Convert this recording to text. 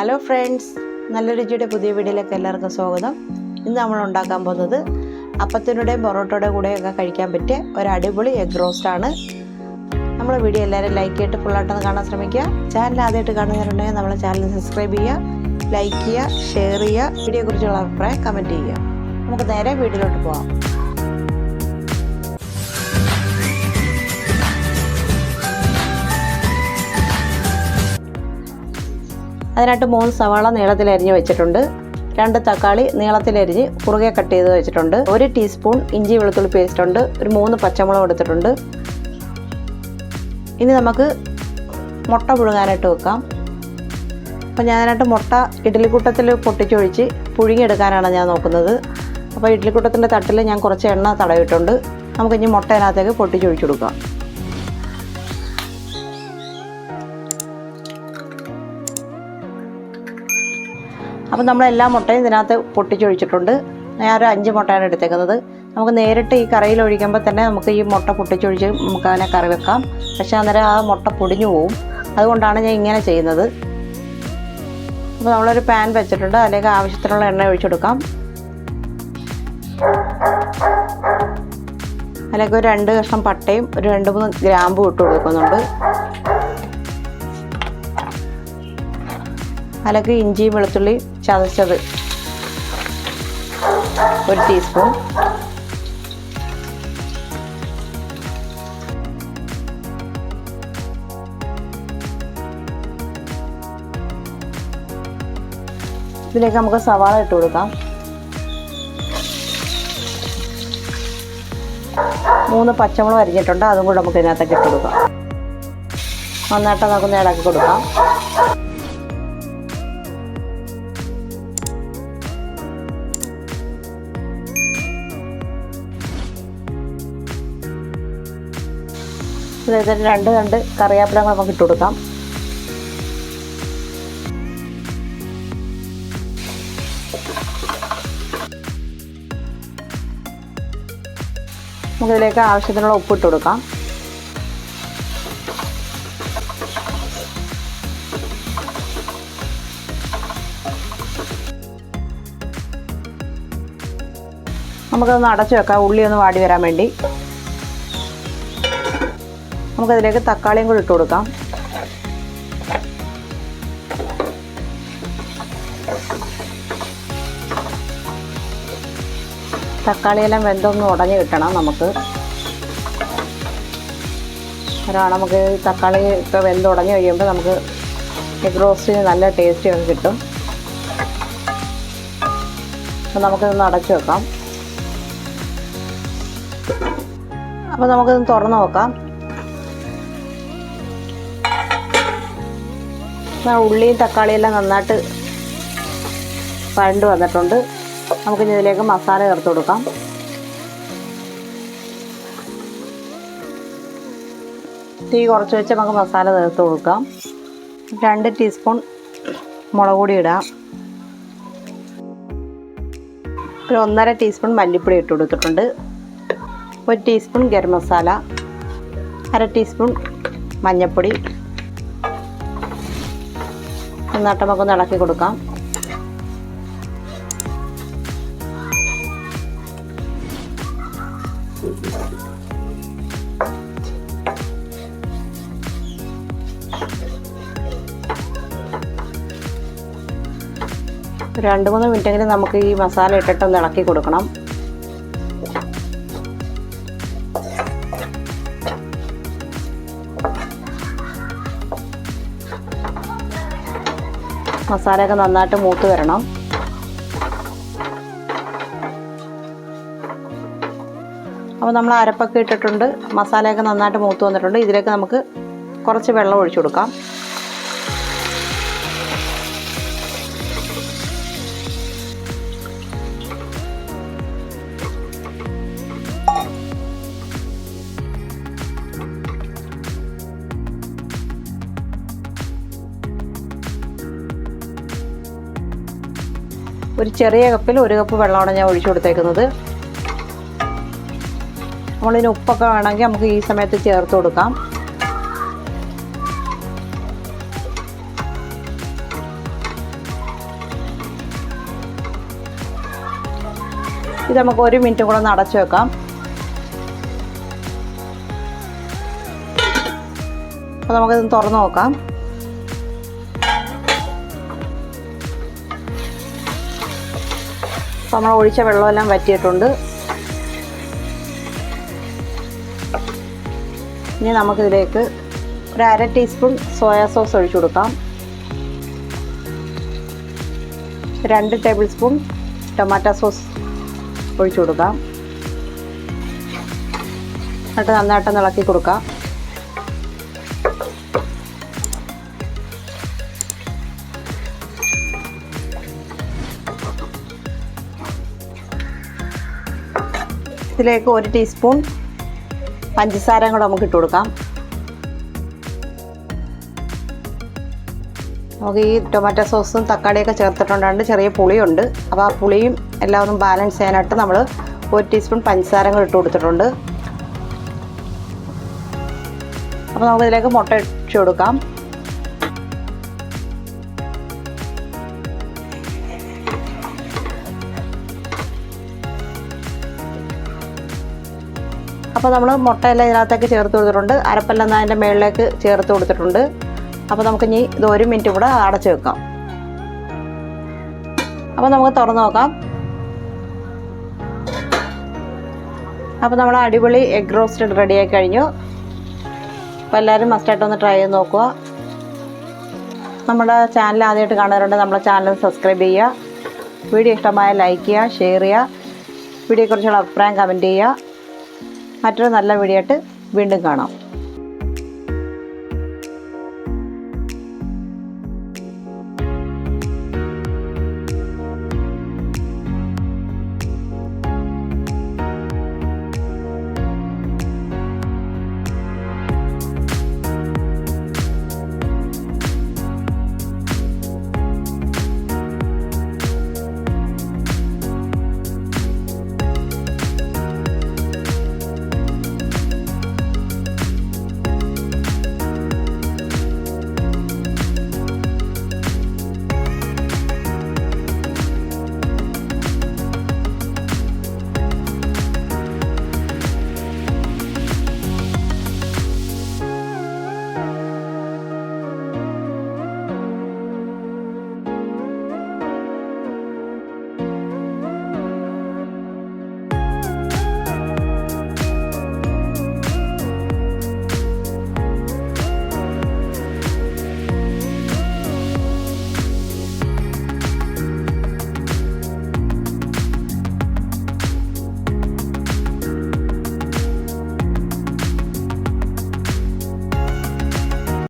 Hello friends, നല്ല രുചിയുടെ പുതിയ വീഡിയോയിലേക്ക് എല്ലാവർക്കും സ്വാഗതം. ഇന്ന് നമ്മൾ ഉണ്ടാക്കാൻ പോകുന്നത് അപ്പത്തിനുടെയും പൊറോട്ടയുടെ കൂടെയൊക്കെ കഴിക്കാൻ പറ്റിയ ഒരു അടിപൊളി എഗ് റോസ്റ്റാണ്. നമ്മളെ വീഡിയോ എല്ലാവരും ലൈക്ക് ചെയ്തിട്ട് ഫുള്ളായിട്ടൊന്ന് കാണാൻ ശ്രമിക്കുക. ചാനൽ ആദ്യമായിട്ട് കാണുന്നവരുണ്ടെങ്കിൽ നമ്മളെ ചാനൽ സബ്സ്ക്രൈബ് ചെയ്യുക, ലൈക്ക് ചെയ്യുക, ഷെയർ ചെയ്യുക, വീഡിയോയെക്കുറിച്ചുള്ള അഭിപ്രായം കമൻറ്റ് ചെയ്യുക. നമുക്ക് നേരെ വീഡിയോയിലോട്ട് പോകാം. അതിനായിട്ട് 3 സവാള നീളത്തിലരിഞ്ഞ് വെച്ചിട്ടുണ്ട്. 2 തക്കാളി നീളത്തിലരിഞ്ഞ് കുറുകെ കട്ട് ചെയ്ത് വെച്ചിട്ടുണ്ട്. 1 ടീസ്പൂൺ ഇഞ്ചി വെളുത്തുള്ളി പേസ്റ്റ് ഉണ്ട്. ഒരു 3 പച്ചമുളക് എടുത്തിട്ടുണ്ട്. ഇനി നമുക്ക് മുട്ട പുഴുങ്ങാനായിട്ട് വെക്കാം. അപ്പോൾ ഞാനായിട്ട് മുട്ട ഇഡ്ഡലിക്കൂട്ടത്തിൽ പൊട്ടിച്ചൊഴിച്ച് പുഴുങ്ങിയെടുക്കാനാണ് ഞാൻ നോക്കുന്നത്. അപ്പോൾ ഇഡ്ഡലിക്കൂട്ടത്തിൻ്റെ തട്ടിൽ ഞാൻ കുറച്ച് എണ്ണ തടവിട്ടുണ്ട്. നമുക്കിനി മുട്ട അതിനകത്തേക്ക് പൊട്ടിച്ചൊഴിച്ചു കൊടുക്കാം. അപ്പോൾ നമ്മളെല്ലാ മുട്ടയും ഇതിനകത്ത് പൊട്ടിച്ചൊഴിച്ചിട്ടുണ്ട്. ഞാനൊരു 5 മുട്ടയാണ് എടുത്തേക്കുന്നത്. നമുക്ക് നേരിട്ട് ഈ കറിയിൽ ഒഴിക്കുമ്പോൾ തന്നെ നമുക്ക് ഈ മുട്ട പൊട്ടിച്ചൊഴിച്ച് നമുക്ക് അതിനെ കറി വെക്കാം. പക്ഷേ അന്നേരം ആ മുട്ട പൊടിഞ്ഞു പോവും. അതുകൊണ്ടാണ് ഞാൻ ഇങ്ങനെ ചെയ്യുന്നത്. അപ്പോൾ നമ്മളൊരു പാൻ വെച്ചിട്ടുണ്ട്. അതിലേക്ക് ആവശ്യത്തിനുള്ള എണ്ണ ഒഴിച്ചെടുക്കാം. അതിലേക്ക് ഒരു 2 കഷ്ണം പട്ടയും ഒരു 2-3 ഗ്രാമ്പും ഇട്ട് കൊടുക്കുന്നുണ്ട്. അതിലേക്ക് ഇഞ്ചിയും വെളുത്തുള്ളി ചതച്ചത് 1 ടീസ്പൂൺ, ഇതിലേക്ക് നമുക്ക് സവാള ഇട്ട് കൊടുക്കാം. 3 പച്ചമുളക് അരിഞ്ഞിട്ടുണ്ട്. അതും കൂടെ നമുക്ക് ഇതിനകത്തേക്ക് ഇട്ട് കൊടുക്കാം. നന്നായിട്ട് നമുക്ക് ഇളക്കി കൊടുക്കാം. ഇതിൽ 2 തണ്ട് കറിവേപ്പില നമുക്ക് ഇട്ട് കൊടുക്കാം. നമുക്കിതിലേക്ക് ആവശ്യത്തിനുള്ള ഉപ്പിട്ട് കൊടുക്കാം. നമുക്കതൊന്ന് അടച്ചു വെക്കാം, ഉള്ളി ഒന്ന് വാടി വരാൻ വേണ്ടി. നമുക്കതിലേക്ക് തക്കാളിയും കൂടി ഇട്ട് കൊടുക്കാം. തക്കാളിയെല്ലാം വെന്തൊന്ന് ഉടഞ്ഞ് കിട്ടണം നമുക്ക്. നമുക്ക് തക്കാളി ഇപ്പോൾ വെന്തുടഞ്ഞ് കഴിയുമ്പോൾ നമുക്ക് എഗ് റോസ്റ്റിന് നല്ല ടേസ്റ്റ് ഒക്കെ കിട്ടും. അപ്പോൾ നമുക്കിതൊന്ന് അടച്ചു വെക്കാം. അപ്പോൾ നമുക്കിതൊന്ന് തുറന്ന് നോക്കാം. ഉള്ളിയും തക്കാളിയെല്ലാം നന്നായിട്ട് വഴണ്ട് വന്നിട്ടുണ്ട്. നമുക്കിനി ഇതിലേക്ക് മസാല ചേർത്ത് കൊടുക്കാം. തീ കുറച്ച് വെച്ച് നമുക്ക് മസാല ചേർത്ത് കൊടുക്കാം. 2 ടീസ്പൂൺ മുളക് പൊടി ഇടാം. ഒരു 1.5 ടീസ്പൂൺ മല്ലിപ്പൊടി ഇട്ട് കൊടുത്തിട്ടുണ്ട്. 1 ടീസ്പൂൺ ഗരം മസാല, 1/2 ടീസ്പൂൺ മഞ്ഞൾപ്പൊടി. നന്നായിട്ട് നമുക്കൊന്ന് ഇളക്കി കൊടുക്കാം. ഒരു 2-3 മിനിറ്റെങ്കിലും നമുക്ക് ഈ മസാല ഇട്ടിട്ടൊന്ന് ഇളക്കി കൊടുക്കണം. മസാലയൊക്കെ നന്നായിട്ട് മൂത്ത് വരണം. അപ്പോൾ നമ്മൾ അരപ്പൊക്കെ ഇട്ടിട്ടുണ്ട്. മസാലയൊക്കെ നന്നായിട്ട് മൂത്ത് വന്നിട്ടുണ്ട്. ഇതിലേക്ക് നമുക്ക് കുറച്ച് വെള്ളം ഒഴിച്ചു കൊടുക്കാം. ഒരു ചെറിയ കപ്പിൽ 1 കപ്പ് വെള്ളമാണ് ഞാൻ ഒഴിച്ചു കൊടുത്തേക്കുന്നത്. നമ്മളിതിന് ഉപ്പൊക്കെ വേണമെങ്കിൽ നമുക്ക് ഈ സമയത്ത് ചേർത്ത് കൊടുക്കാം. ഇത് നമുക്ക് 1 മിനിറ്റ് കൂടെ ഒന്ന് അടച്ചു വെക്കാം. അപ്പോൾ നമുക്കിത് തുറന്ന് നോക്കാം. അപ്പോൾ നമ്മൾ ഒഴിച്ച വെള്ളമെല്ലാം വറ്റിയിട്ടുണ്ട്. ഇനി നമുക്കിതിലേക്ക് ഒരു 1/2 ടീസ്പൂൺ സോയാ സോസ് ഒഴിച്ചു കൊടുക്കാം. 2 ടേബിൾ സ്പൂൺ ടൊമാറ്റോ സോസ് ഒഴിച്ചു കൊടുക്കാം. എന്നിട്ട് നന്നായിട്ടൊന്ന് ഇളക്കി കൊടുക്കാം. ഇതിലേക്ക് 1 ടീസ്പൂൺ പഞ്ചസാരയും കൂടെ നമുക്ക് ഇട്ട് കൊടുക്കാം. നമുക്ക് ഈ ടൊമാറ്റോ സോസും തക്കാളിയൊക്കെ ചേർത്തിട്ടുണ്ടാണ്ട് ചെറിയ പുളിയുണ്ട്. അപ്പോൾ ആ പുളിയും എല്ലാം ഒന്നും ബാലൻസ് ചെയ്യാനായിട്ട് നമ്മൾ 1 ടീസ്പൂൺ പഞ്ചസാരയും കൂടെ ഇട്ട് കൊടുത്തിട്ടുണ്ട്. അപ്പോൾ നമുക്കിതിലേക്ക് മുട്ട ഇട്ട് കൊടുക്കാം. അപ്പോൾ നമ്മൾ മുട്ടയെല്ലാം ഇതിനകത്തേക്ക് ചേർത്ത് കൊടുത്തിട്ടുണ്ട്. അരപ്പെല്ലാം അതിൻ്റെ മുകളിലേക്ക് ചേർത്ത് കൊടുത്തിട്ടുണ്ട്. അപ്പോൾ നമുക്ക് ഇനി ഇത് 1 മിനിറ്റ് കൂടെ അടച്ച് വെക്കാം. അപ്പോൾ നമുക്ക് തുറന്ന് നോക്കാം. അപ്പോൾ നമ്മൾ അടിപൊളി എഗ് റോസ്റ്റ് റെഡിയായി കഴിഞ്ഞു. അപ്പോൾ എല്ലാവരും മസ്റ്റായിട്ടൊന്ന് ട്രൈ ചെയ്ത് നോക്കുക. നമ്മുടെ ചാനൽ ആദ്യമായിട്ട് കാണുന്നവരുണ്ടെങ്കിൽ നമ്മുടെ ചാനൽ സബ്സ്ക്രൈബ് ചെയ്യുക. വീഡിയോ ഇഷ്ടമായ ലൈക്ക് ചെയ്യുക, ഷെയർ ചെയ്യുക. വീഡിയോയെക്കുറിച്ചുള്ള അഭിപ്രായം കമൻറ്റ് ചെയ്യുക. മറ്റൊരു നല്ല വീഡിയോ ആയിട്ട് വീണ്ടും കാണാം.